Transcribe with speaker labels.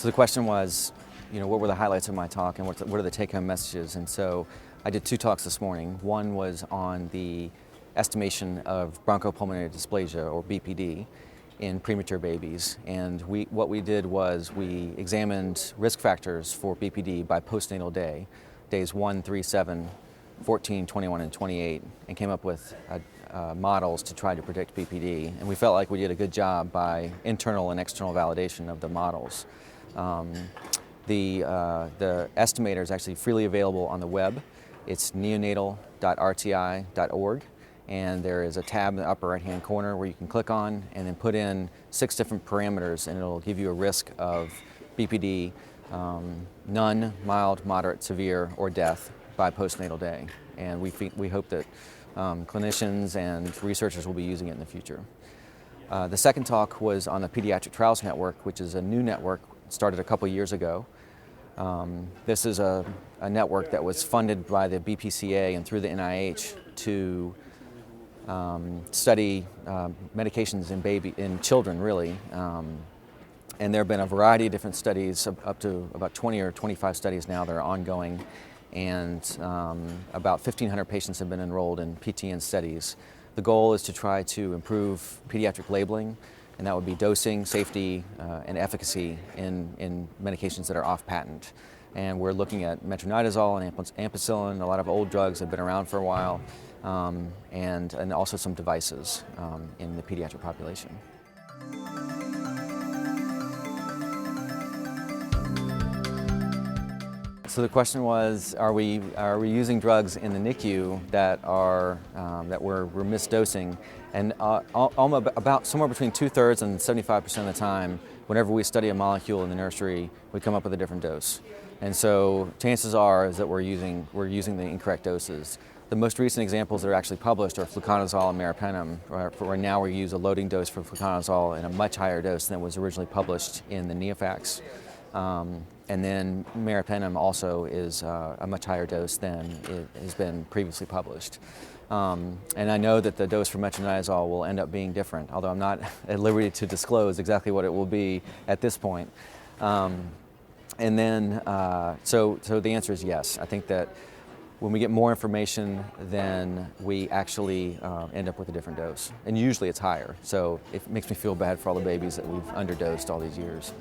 Speaker 1: So the question was, what were the highlights of my talk and what are the take-home messages? And so I did two talks this morning. One was on the estimation of bronchopulmonary dysplasia, or BPD, in premature babies. And what we did was we examined risk factors for BPD by postnatal day, days 1, 3, 7, 14, 21, and 28, and came up with models to try to predict BPD. And we felt like we did a good job by internal and external validation of the models. The estimator is actually freely available on the web. It's neonatal.rti.org, and there is a tab in the upper right-hand corner where you can click on and then put in 6 different parameters, and it'll give you a risk of BPD, none, mild, moderate, severe, or death by postnatal day. And we hope that clinicians and researchers will be using it in the future. The second talk was on the Pediatric Trials Network, which is a new network started a couple years ago. This is a network that was funded by the BPCA and through the NIH to study medications in children, really. And there have been a variety of different studies, up to about 20 or 25 studies now that are ongoing. And about 1,500 patients have been enrolled in PTN studies. The goal is to try to improve pediatric labeling, and that would be dosing, safety, and efficacy in medications that are off patent. And we're looking at metronidazole and ampicillin, a lot of old drugs that have been around for a while, and also some devices in the pediatric population. So the question was, are we using drugs in the NICU that we're misdosing? And about somewhere between 2/3 and 75% of the time, whenever we study a molecule in the nursery, we come up with a different dose. And so chances are is that we're using the incorrect doses. The most recent examples that are actually published are fluconazole and meropenem, where now we use a loading dose for fluconazole in a much higher dose than was originally published in the neofax. And then meropenem also is a much higher dose than it has been previously published. And I know that the dose for metronidazole will end up being different, although I'm not at liberty to disclose exactly what it will be at this point. And then, so the answer is yes. I think that when we get more information, then we actually end up with a different dose. And usually it's higher, so it makes me feel bad for all the babies that we've underdosed all these years.